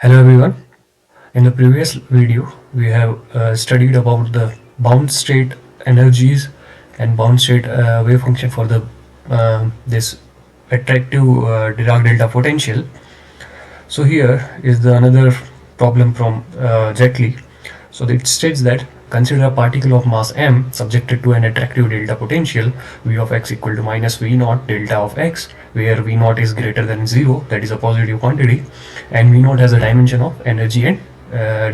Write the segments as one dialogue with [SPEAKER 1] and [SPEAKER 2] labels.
[SPEAKER 1] Hello everyone. In the previous video, we have studied about the bound state energies and bound state wave function for the this attractive Dirac delta potential. So here is the another problem from Jet Li. So it states that consider a particle of mass m subjected to an attractive delta potential v of x equal to minus v naught delta of x, where v naught is greater than 0, that is a positive quantity, and v naught has a dimension of energy and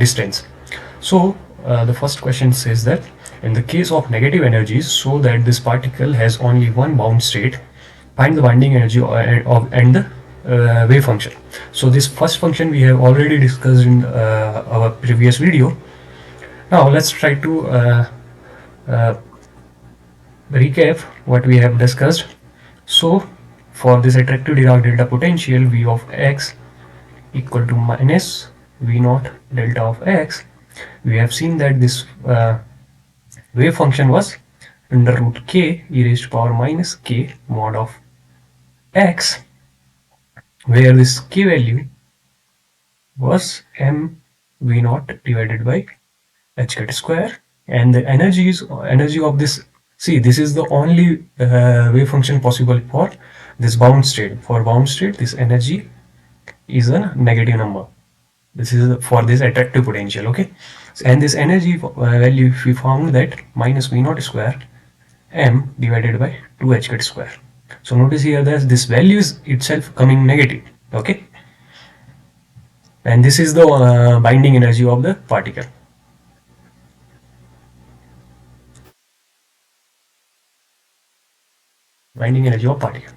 [SPEAKER 1] distance. So the first question says that in the case of negative energies, so that this particle has only one bound state, find the binding energy of and the wave function. So this first function we have already discussed in our previous video. Now let's try to uh, recap what we have discussed. So for this attractive Dirac delta potential, v of x equal to minus v naught delta of x, we have seen that this wave function was under root k e raised to power minus k mod of x, where this k value was m v naught divided by h cat square, and the energy of this, see, this is the only wave function possible for this bound state. For bound state, this energy is a negative number. This is for this attractive potential. Okay, and this energy value, if we found that minus v naught square m divided by 2 h cat square. So notice here that this value is itself coming negative. Okay, and this is the binding energy of the particle. Binding energy of particle.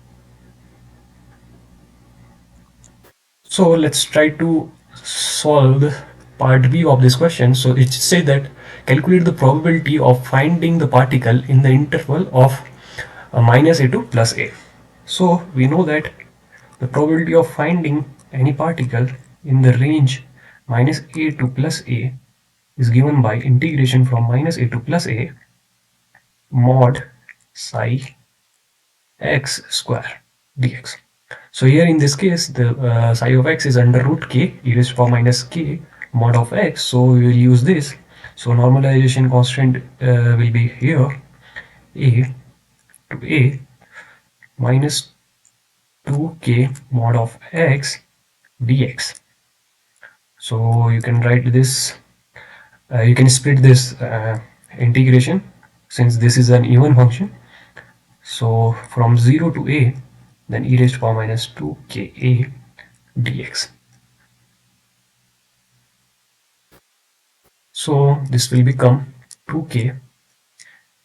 [SPEAKER 1] So let's try to solve the part B of this question. So it says that calculate the probability of finding the particle in the interval of minus a to plus a. So we know that the probability of finding any particle in the range minus a to plus a is given by integration from minus a to plus a mod psi x square dx. So here in this case, the psi of x is under root k e raised to power minus k mod of x. So we will use this. So normalization constant will be here a to a minus 2k mod of x dx. So you can write this, you can split this integration, since this is an even function. So from 0 to a, then e raised to power minus 2ka dx. So this will become 2k,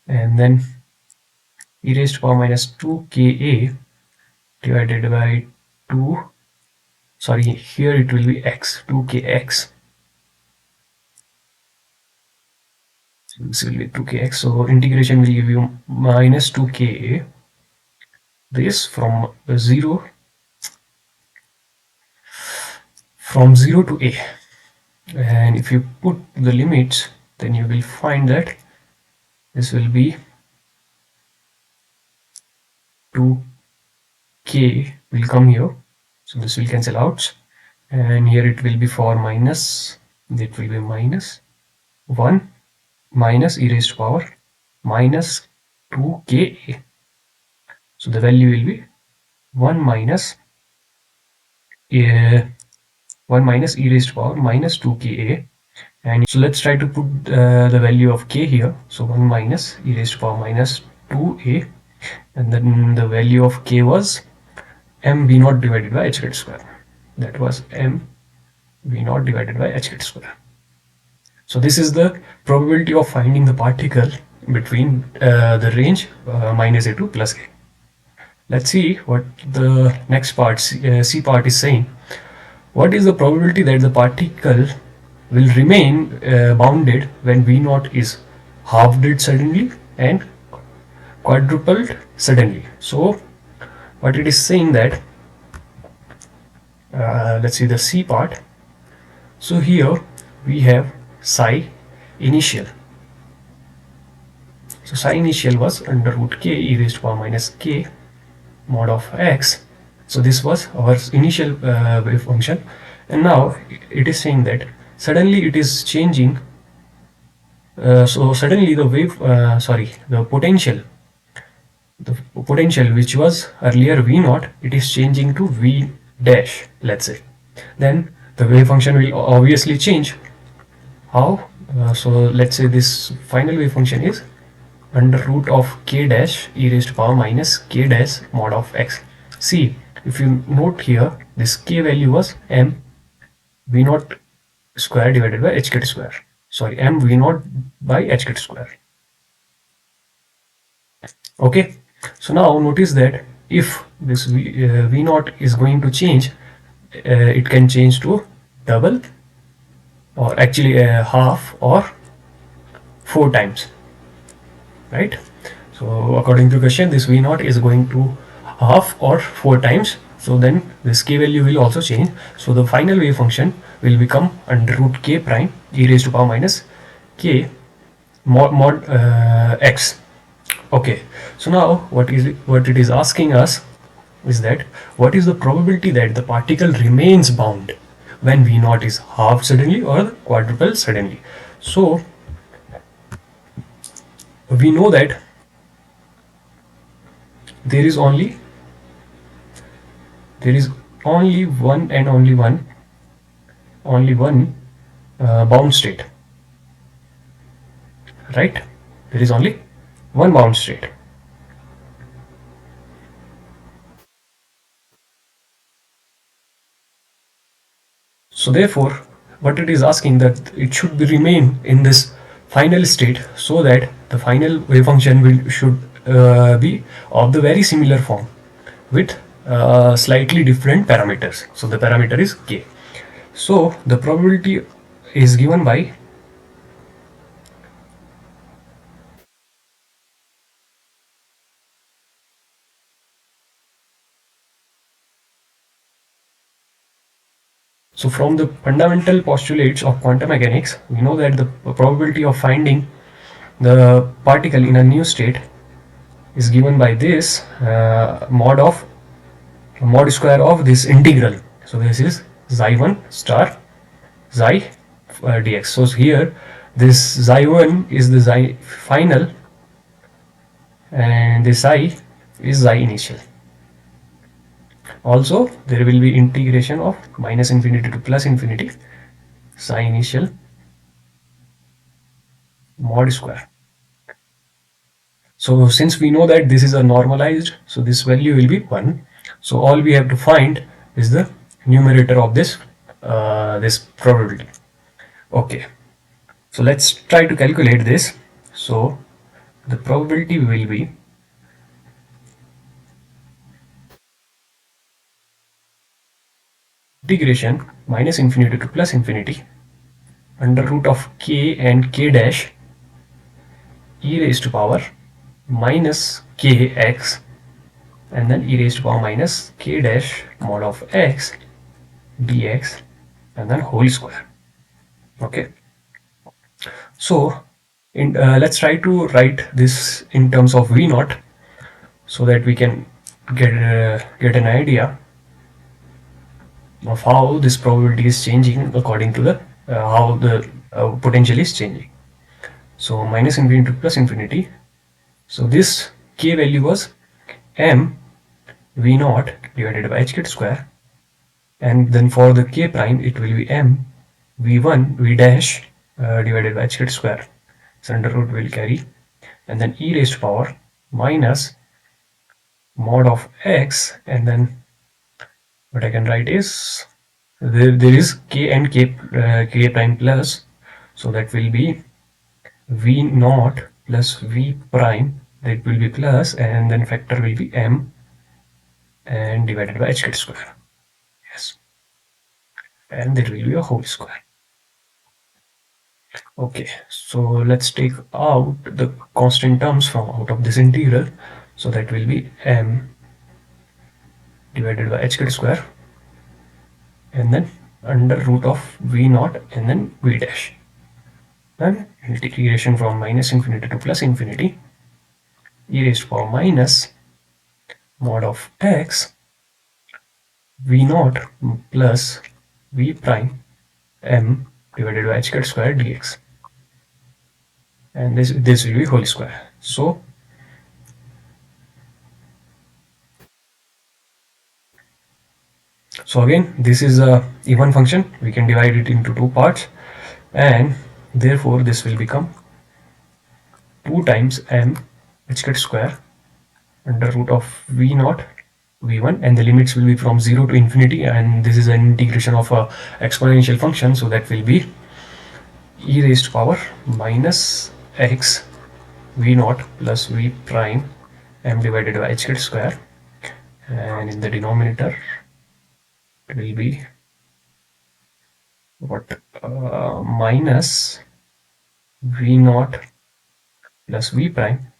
[SPEAKER 1] and then e raised to power minus 2ka divided by 2, sorry, here it will be x, 2kx. So this will be 2kx. So integration will give you minus 2ka, this from 0 to a. And if you put the limits, then you will find that this will be 2k will come here, so this will cancel out, and here it will be for minus, it will be minus 1 minus e raised to power minus 2ka. So the value will be 1 minus 1 minus e raised to power minus 2ka. And so let's try to put the value of k here. So 1 minus e raised to power minus 2a, and then the value of k was m v naught divided by h cat square. That was m v naught divided by h cat square. So this is the probability of finding the particle between the range minus a to plus a. Let's see what the next part, C part, is saying. What is the probability that the particle will remain bounded when v naught is halved suddenly and quadrupled suddenly? So what it is saying that, let's see the C part. So here we have psi initial. So psi initial was under root k e raised to power minus k mod of x. So this was our initial wave function, And now it is saying that suddenly it is changing. So suddenly the the potential which was earlier V naught, it is changing to V dash, let's say. Then the wave function will obviously change. How? So let's say this final wave function is under root of k dash e raised to power minus k dash mod of x. See, if you note here, this k value was m v naught square divided by h kit square. Sorry, m v naught by h kit square. Okay, so now notice that if this v naught is going to change, it can change to double, or actually half, or 4 times, right? So according to question, this v naught is going to half or 4 times. So then this k value will also change. So the final wave function will become under root k prime e raised to power minus k mod x. Okay, so now what it is asking us is that what is the probability that the particle remains bound when v naught is half suddenly or quadruple suddenly. So we know that there is only there is only one and only one bound state, right? There is only one bound state. So therefore, what it is asking that it should be remain in this final state, so that the final wave function should be of the very similar form with slightly different parameters. So the parameter is k. So the probability is given by, so from the fundamental postulates of quantum mechanics, we know that the probability of finding the particle in a new state is given by this mod square of this integral. So this is xi1 star xi dx. So here this xi1 is the xi final, and this xi is xi initial. Also there will be integration of minus infinity to plus infinity psi initial mod square. So since we know that this is a normalized, so this value will be 1. So all we have to find is the numerator of this probability. Okay, so let's try to calculate this. So the probability will be integration minus infinity to plus infinity under root of k and k dash e raised to power minus kx, and then e raised to power minus k dash mod of x dx, and then whole square. Okay, so let's try to write this in terms of v naught, so that we can get an idea of how this probability is changing according to the how the potential is changing. So minus infinity to plus infinity. So this k value was m v naught divided by h kit square, and then for the k prime it will be m v1 v dash divided by h kit square. So under root will carry, and then e raised to power minus mod of x, and then what I can write is there is k and k prime plus, so that will be v naught plus v prime, that will be plus, and then factor will be m and divided by h kit square. Yes, and there will be a whole square. Okay, so let's take out the constant terms from out of this integral. So that will be m divided by h kit square, and then under root of v naught and then v dash. Then integration from minus infinity to plus infinity e raised to power minus mod of x v naught plus v prime m divided by h cut square dx, and this will be whole square. So again, this is a even function. We can divide it into two parts, and therefore this will become 2 times m h cut square under root of v naught v1, and the limits will be from 0 to infinity, and this is an integration of a exponential function, so that will be e raised to power minus x v naught plus v prime m divided by h cut square, and in the denominator it will be what, minus v naught plus v prime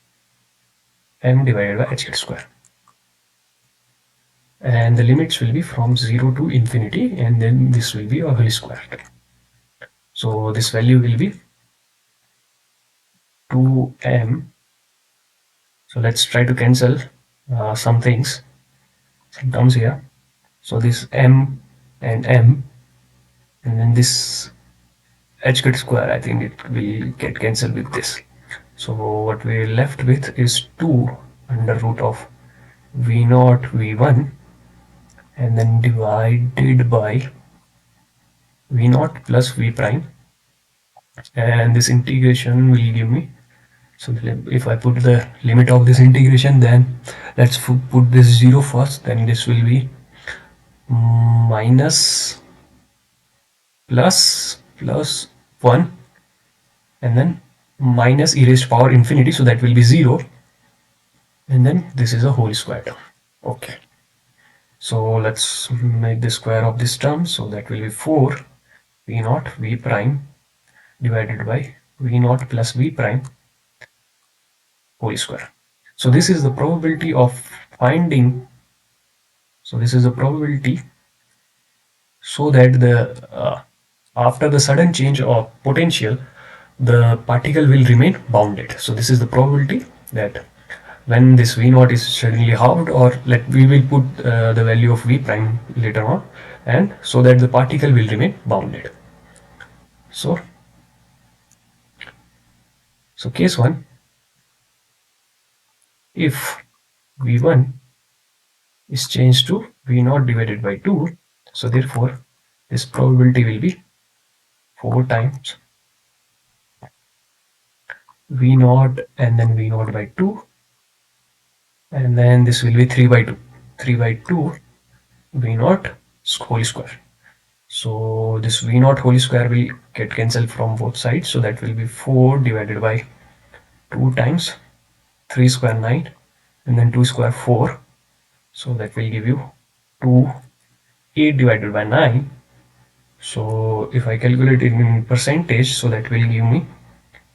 [SPEAKER 1] m divided by h cut square, and the limits will be from 0 to infinity, and then this will be a whole square. So this value will be 2m. So let's try to cancel some things, some terms here. So this m and m, and then this h cut square, I think it will get cancelled with this. So what we're left with is 2 under root of v naught v1, and then divided by v naught plus v prime, and this integration will give me, so if I put the limit of this integration, then let's put this 0 first, then this will be minus plus 1, and then minus e raised to power infinity, so that will be 0, and then this is a whole square term. Okay, so let's make the square of this term, so that will be 4 v naught v prime divided by v naught plus v prime whole square. So this is the probability of finding, so this is the probability, so that the after the sudden change of potential, the particle will remain bounded. So this is the probability that when this v naught is suddenly halved, or we will put the value of v prime later on, and so that the particle will remain bounded. So case 1, if v1 is changed to v naught divided by 2, so therefore this probability will be 4 times v naught and then v naught by 2, and then this will be 3 by 2, 3 by 2 v naught whole square. So this v naught whole square will get cancelled from both sides, so that will be 4 divided by 2 times 3 square 9, and then 2 square 4, so that will give you 2 8 divided by 9. So if I calculate it in percentage, so that will give me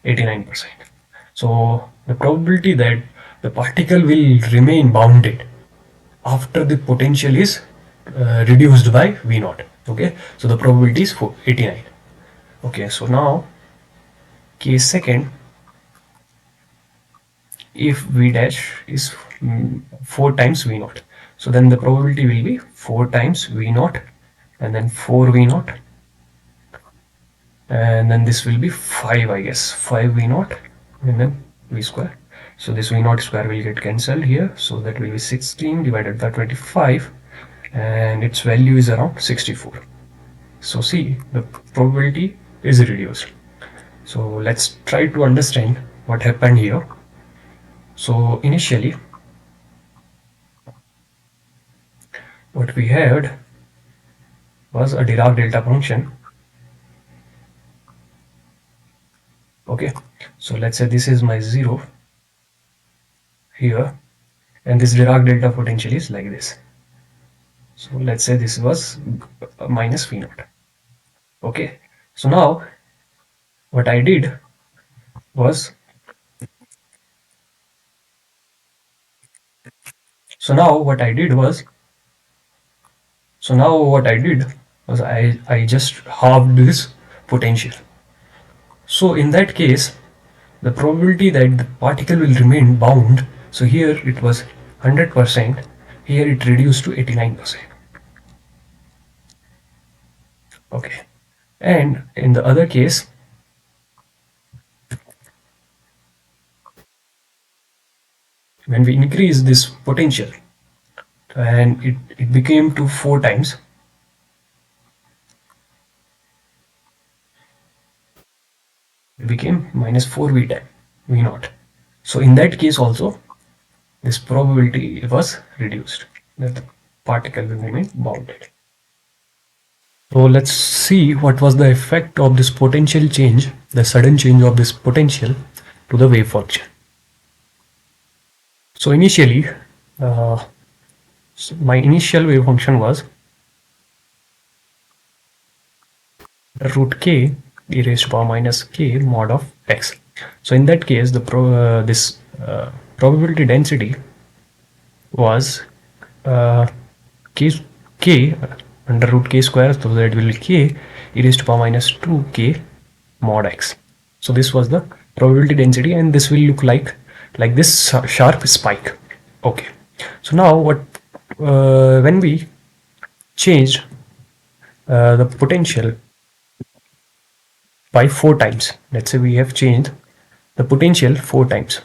[SPEAKER 1] 89%. So the probability that the particle will remain bounded after the potential is reduced by v naught. Okay, so the probability is 89. Okay, so now case second, if v dash is 4 times v naught, so then the probability will be 4 times v naught and then 4 v naught, and then this will be 5, I guess, 5 v naught and then v square. So this v naught square will get cancelled here, so that will be 16 divided by 25, and its value is around 64. So see, the probability is reduced. So let's try to understand what happened here. So initially what we had was a Dirac delta function. Okay, so let's say this is my 0 here, and this Dirac delta potential is like this. So let's say this was minus v naught. Okay, so now what I did was, so now what I did was I just halved this potential. So in that case, the probability that the particle will remain bound, so here it was 100%, here it reduced to 89%. Okay. And in the other case, when we increase this potential and it became to 4 times, it became minus 4 v time v naught. So in that case also, this probability was reduced that the particle will remain bounded. So let's see what was the effect of this potential change, the sudden change of this potential to the wave function. So initially, uh, my initial wave function was root k e raised to power minus k mod of x. So in that case, this probability density was uh, k k under root k square, so that will be k e raised to power minus 2k mod x. So this was the probability density, and this will look like this sharp spike. Okay. So now what when we changed the potential by 4 times, let's say we have changed the potential 4 times.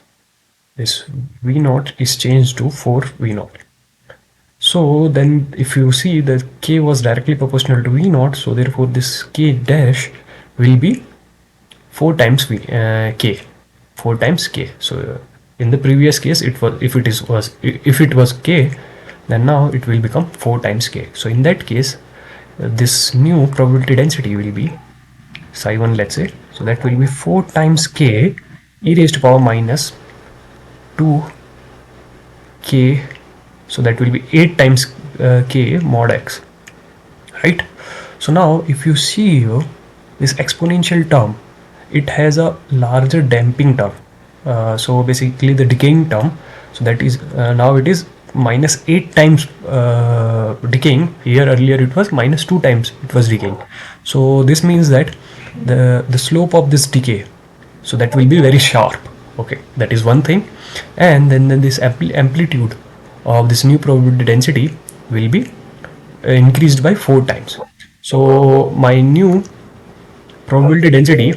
[SPEAKER 1] This v naught is changed to 4 v naught. So then if you see that k was directly proportional to v naught, so therefore this k dash will be 4 times k, 4 times k. So in the previous case it was, if it was k, then now it will become 4 times k. So in that case, this new probability density will be psi 1, let's say. So that will be 4 times k e raised to power minus 2 k. So that will be 8 times k mod x, right? So now if you see here, this exponential term, it has a larger damping term. So basically the decaying term, so that is now it is minus 8 times decaying. Here earlier it was minus 2 times it was decaying. So this means that the slope of this decay, so that will be very sharp. Okay, that is one thing. And then this amplitude of this new probability density will be increased by 4 times. So my new probability density,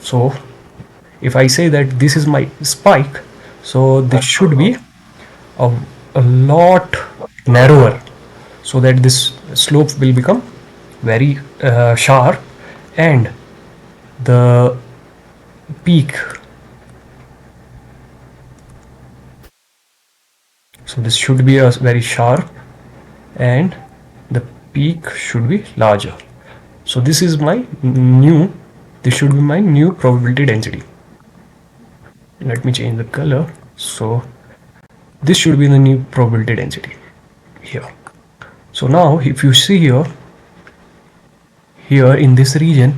[SPEAKER 1] so if I say that this is my spike, so this should be a lot narrower, so that this slope will become very sharp, and the peak, so this should be a very sharp, and the peak should be larger. So this is my new, this should be my new probability density. Let me change the color. So this should be the new probability density here. So now if you see here in this region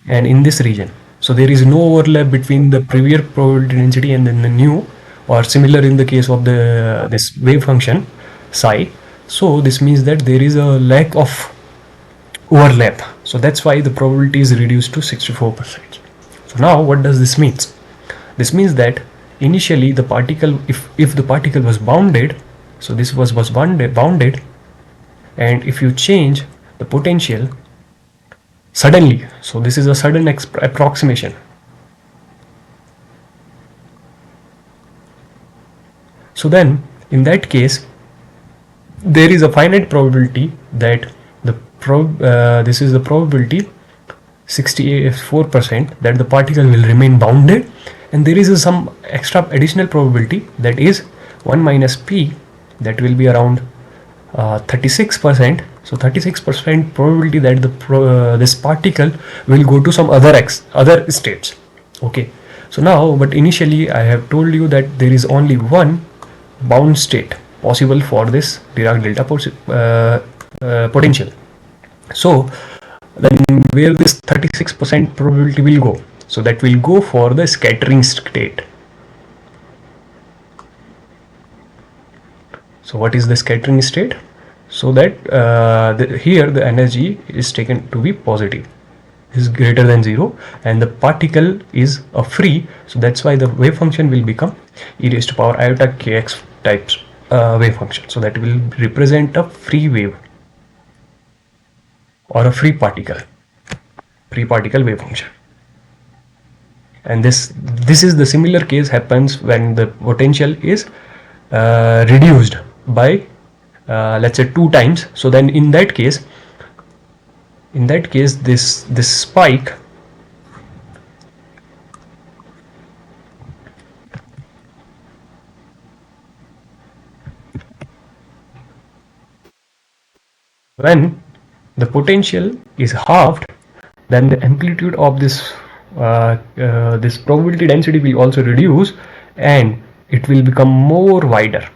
[SPEAKER 1] and in this region, so there is no overlap between the previous probability density and then the new, or similar in the case of the this wave function psi. So this means that there is a lack of overlap, so that's why the probability is reduced to 64%. So now what does this mean? This means that initially the particle, if the particle was bounded, so this was bounded, and if you change the potential suddenly, so this is a sudden approximation. So then in that case, there is a finite probability that this is the probability 64% that the particle will remain bounded, and there is some extra additional probability that is 1 minus p, that will be around 36%. So 36% probability that this particle will go to some other states. Okay, so now, but initially I have told you that there is only one bound state possible for this Dirac delta potential. So then where this 36% probability will go, so that will go for the scattering state. So what is the scattering state? So that here the energy is taken to be positive, is greater than 0, and the particle is free. So that's why the wave function will become e raised to power iota kx types. wave function. So that will represent a free wave or a free particle wave function. And this is the similar case happens when the potential is reduced by let's say 2 times. So then in that case this spike when the potential is halved, then the amplitude of this probability density will also reduce and it will become more wider.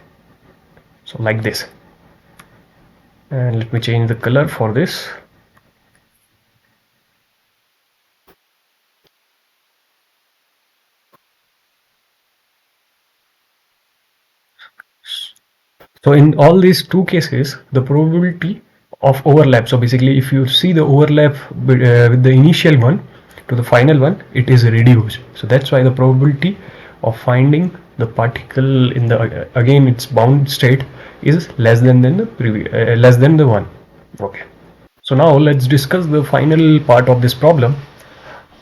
[SPEAKER 1] So like this. And let me change the color for this. So in all these two cases, the probability of overlap, so basically if you see the overlap with the initial one to the final one, it is reduced. So that's why the probability of finding the particle in the again its bound state is less than the one. Okay. So now let's discuss the final part of this problem.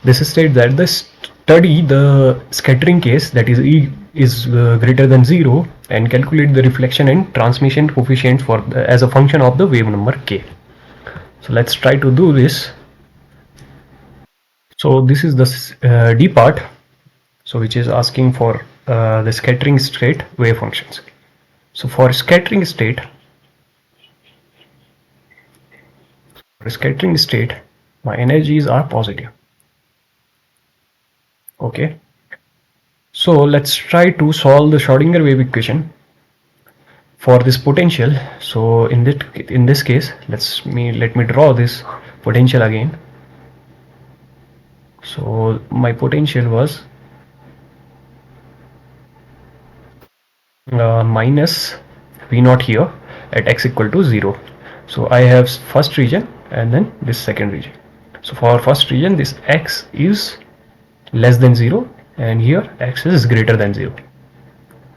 [SPEAKER 1] This states that study the scattering case, that is E is greater than 0, and calculate the reflection and transmission coefficient for as a function of the wave number k. So let's try to do this. So this is the D part, so which is asking for the scattering state wave functions. So for scattering state, my energies are positive. Okay, so let's try to solve the Schrodinger wave equation for this potential. So in this case, let me draw this potential again. So my potential was minus V naught here at x equal to 0. So I have first region and then this second region. So for first region, this x is less than 0 and here x is greater than 0.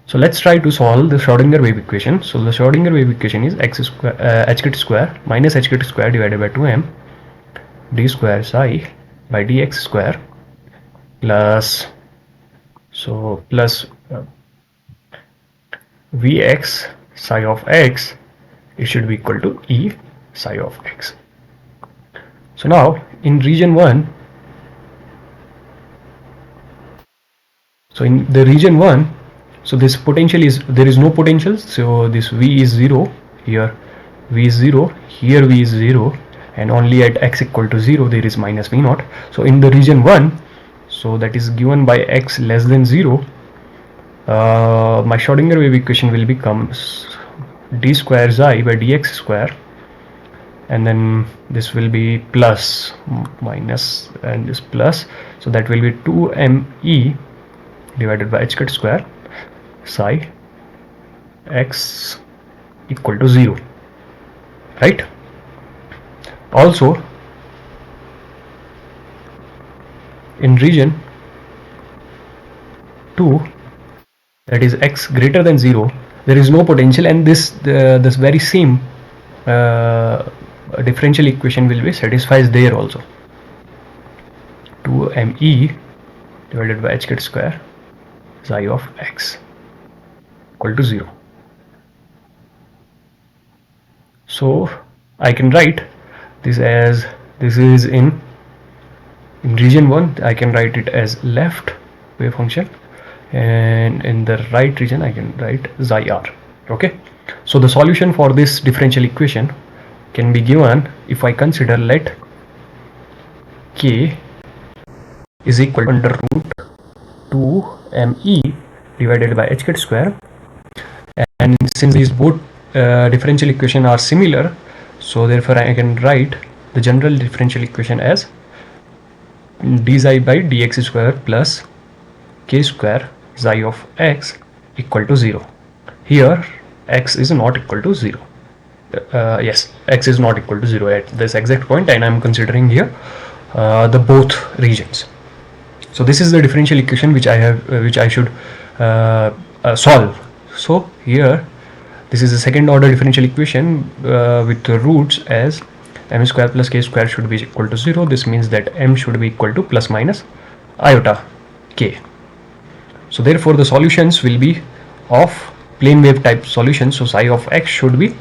[SPEAKER 1] So let's try to solve the Schrodinger wave equation. So the Schrodinger wave equation is hk square minus hk square divided by 2m d square psi by dx square plus Vx psi of x, it should be equal to E psi of x. So now in region 1, so in the region 1, so this potential is, there is no potential, so this V is 0, here V is 0, here V is 0, and only at x equal to 0 there is minus V naught. So in the region 1, so that is given by x less than 0, my Schrodinger wave equation will become d square psi by dx square, and then this will be plus minus and this plus, so that will be 2me divided by hk square psi x equal to 0, right? Also in region 2, that is x greater than 0, there is no potential, and this very same differential equation will be satisfied there also. 2me divided by hk square psi of x equal to 0. So I can write this as, this is in region 1, I can write it as left wave function, and in the right region I can write psi r. Okay, so the solution for this differential equation can be given if I consider let k is equal to under root 2me divided by hk square, and since these both differential equation are similar, so therefore I can write the general differential equation as d psi by dx square plus k square psi of x equal to 0. Here x is not equal to 0. Yes, x is not equal to 0 at this exact point, and I am considering here the both regions. So this is the differential equation which I should solve. So here this is a second order differential equation with the roots as m square plus k square should be equal to 0. This means that m should be equal to plus minus iota k. So therefore the solutions will be of plane wave type solution. So psi of x should be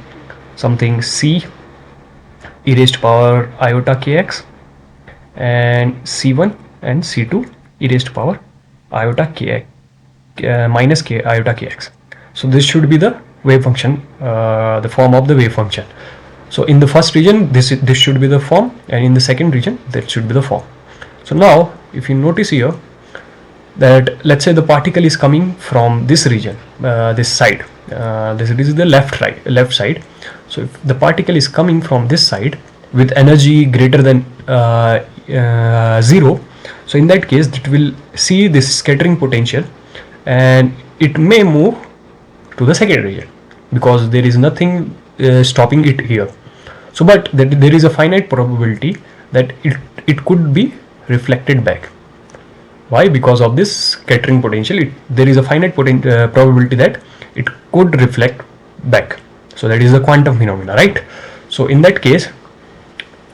[SPEAKER 1] something c e raised to power iota kx, and c1 and c2 e raised to power iota kx minus k iota kx. So this should be the wave function, the form of the wave function. So in the first region this should be the form, and in the second region that should be the form. So now if you notice here that let's say the particle is coming from this region, this side, this is the left side. So if the particle is coming from this side with energy greater than 0, so in that case it will see this scattering potential and it may move to the second region because there is nothing stopping it here. So but there is a finite probability that it could be reflected back. Why? Because of this scattering potential, there is a finite probability that it could reflect back. So that is the quantum phenomena, right? So in that case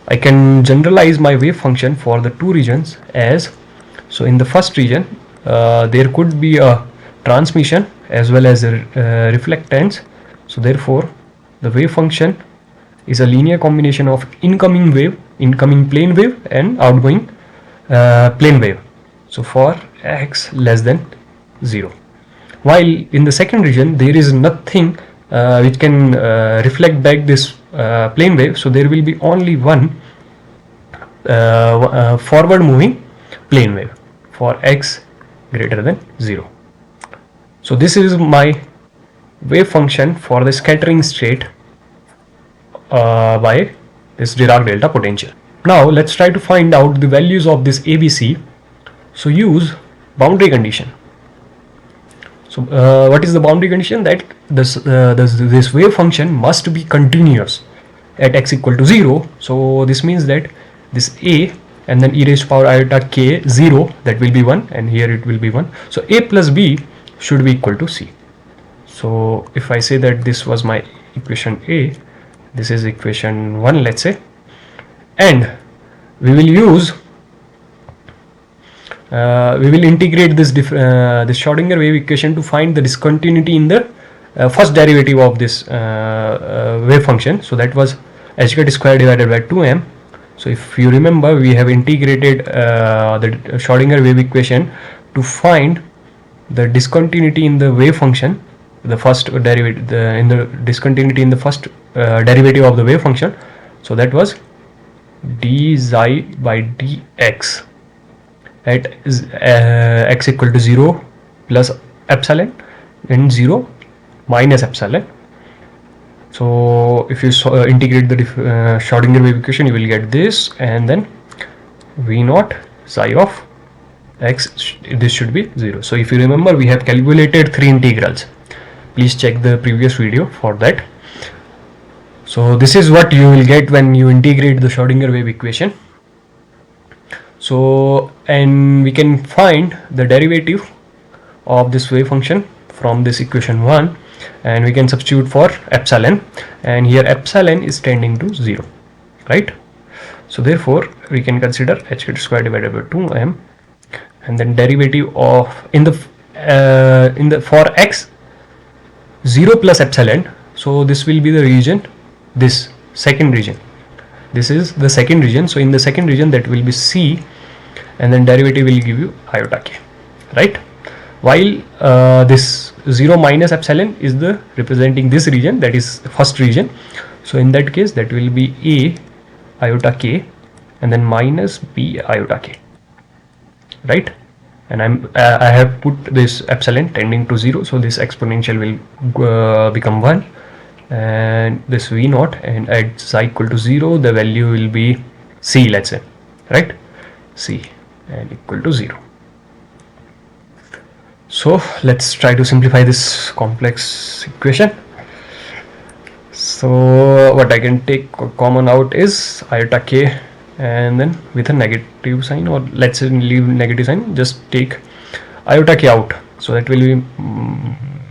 [SPEAKER 1] I can generalize my wave function for the two regions as, so in the first region there could be a transmission as well as a reflectance. So therefore the wave function is a linear combination of incoming plane wave and outgoing plane wave. So for x less than 0, while in the second region there is nothing which can reflect back this plane wave. So there will be only one forward moving plane wave for x greater than 0. So this is my wave function for the scattering state by this Dirac delta potential. Now let's try to find out the values of this ABC. So use boundary condition. So what is the boundary condition? That this wave function must be continuous at x equal to 0. So this means that this a and then e raised to power iota k 0, that will be 1, and here it will be 1. So a plus b should be equal to c. So if I say that this was my equation a, this is equation 1, let's say, and we will use we will integrate this Schrodinger wave equation to find the discontinuity in the first derivative of this wave function. So that was hk square divided by 2m. So if you remember, we have integrated the Schrodinger wave equation to find the discontinuity in the wave function, the first derivative, in the discontinuity in the first derivative of the wave function. So that was d xi by dx at x equal to 0 plus epsilon and 0 minus epsilon. So if you integrate the Schrodinger wave equation, you will get this, and then v naught psi of x, this should be 0. So if you remember, we have calculated 3 integrals. Please check the previous video for that. So this is what you will get when you integrate the Schrodinger wave equation. So, and we can find the derivative of this wave function from this equation 1, and we can substitute for epsilon, and here epsilon is tending to 0, right? So therefore we can consider hk square divided by 2m, and then derivative of in the for x 0 plus epsilon. So this will be the region, this second region. This is the second region. So in the second region, that will be c, and then derivative will give you iota k, right? While this 0 minus epsilon is the representing this region, that is first region. So in that case, that will be a iota k and then minus b iota k, right? And I have put this epsilon tending to 0, so this exponential will become 1, and this v naught, and at psi equal to 0, the value will be c, let's say, right? C and equal to 0. So let's try to simplify this complex equation. So what I can take common out is iota k, and then with a negative sign, or let's say leave negative sign, just take iota k out. So that will be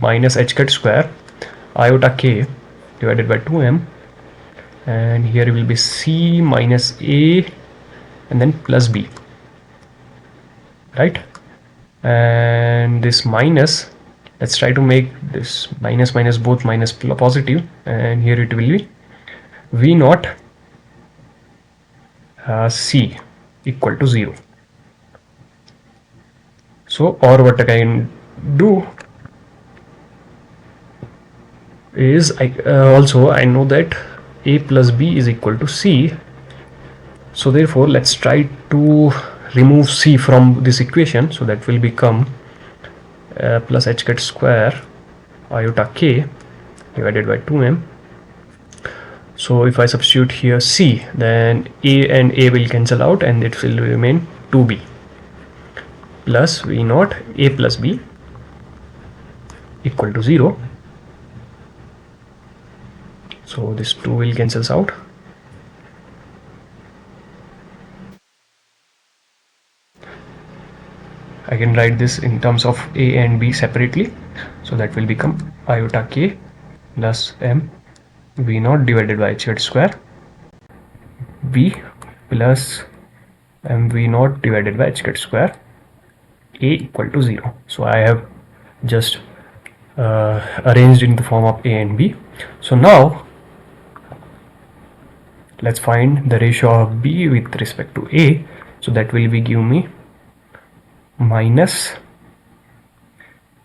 [SPEAKER 1] minus h cut square iota k divided by 2m, and here it will be c minus a and then plus b, right? And this minus, let's try to make this minus minus both minus positive, and here it will be v naught c equal to 0. So, or what I can do is also I know that a plus b is equal to c, so therefore let's try to remove c from this equation, so that will become plus h cat square iota k divided by 2m. So if I substitute here c, then a and a will cancel out and it will remain 2b plus v naught a plus b equal to 0. So this 2 will cancels out. I can write this in terms of a and b separately, so that will become iota k plus m v naught divided by h cat square b plus m v naught divided by h cat square a equal to 0. So I have just arranged in the form of a and b. So now let's find the ratio of b with respect to a. So that will be give me minus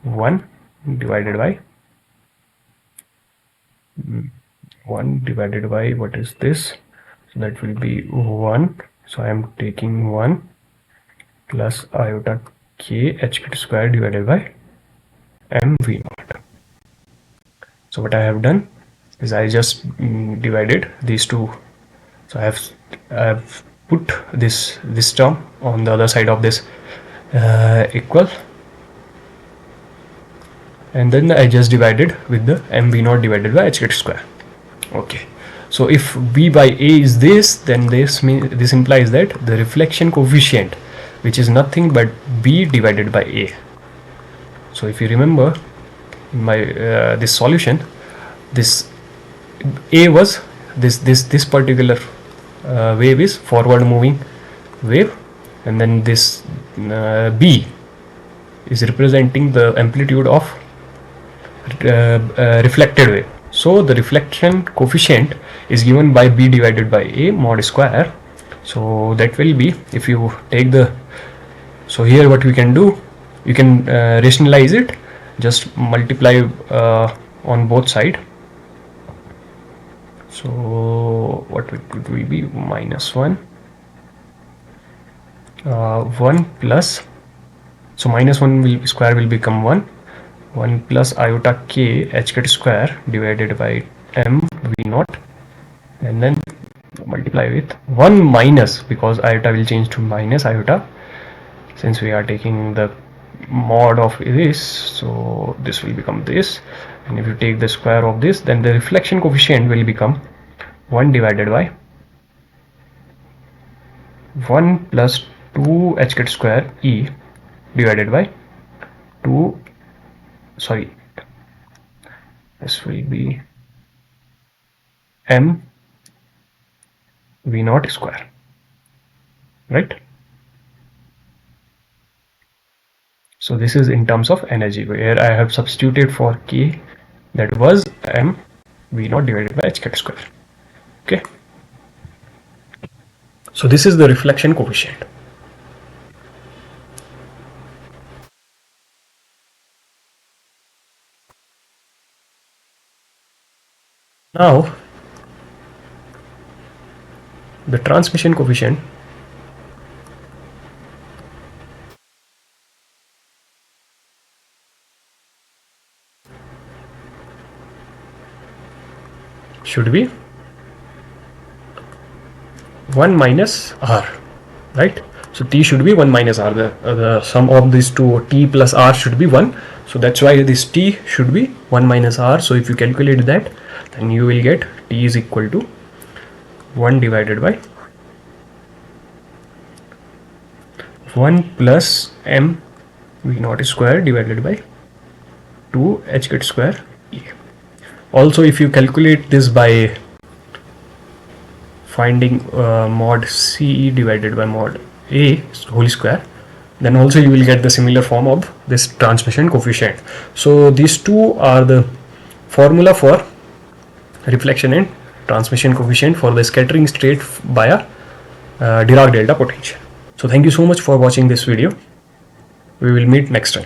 [SPEAKER 1] 1 divided by 1 divided by what is this? So that will be 1. So I am taking 1 plus iota k h cat square divided by m v naught. So what I have done is I just divided these two. So I have put this term on the other side of this equal, and then I just divided with the mv naught divided by h cat square. Okay, so if b by a is this, then this implies that the reflection coefficient, which is nothing but b divided by a. So if you remember in my this solution, this a was this particular wave is forward moving wave, and then this b is representing the amplitude of reflected wave. So the reflection coefficient is given by b divided by a mod square. So that will be, if you take the, so here what we can do, you can rationalize it, just multiply on both side. So what would we be, minus 1 1 plus, so minus 1 will square will become 1 plus iota k h cat square divided by m v naught, and then multiply with 1 minus, because iota will change to minus iota since we are taking the mod of this, so this will become this, and if you take the square of this, then the reflection coefficient will become 1 divided by 1 plus 2 h cat square e divided by 2, sorry, this will be m v naught square, right? So this is in terms of energy, where I have substituted for k, that was m v naught divided by h cat square. Okay, so this is the reflection coefficient. Now the transmission coefficient should be 1 minus r, right? So t should be 1 minus r, the sum of these two, t plus r, should be 1. So that's why this t should be 1 minus r. So if you calculate that, then you will get t is equal to 1 divided by 1 plus m v naught square divided by 2 h cat square e. Also, if you calculate this by finding mod CE divided by mod A whole square, then also you will get the similar form of this transmission coefficient. So these two are the formula for reflection and transmission coefficient for the scattering state via Dirac delta potential. So thank you so much for watching this video. We will meet next time.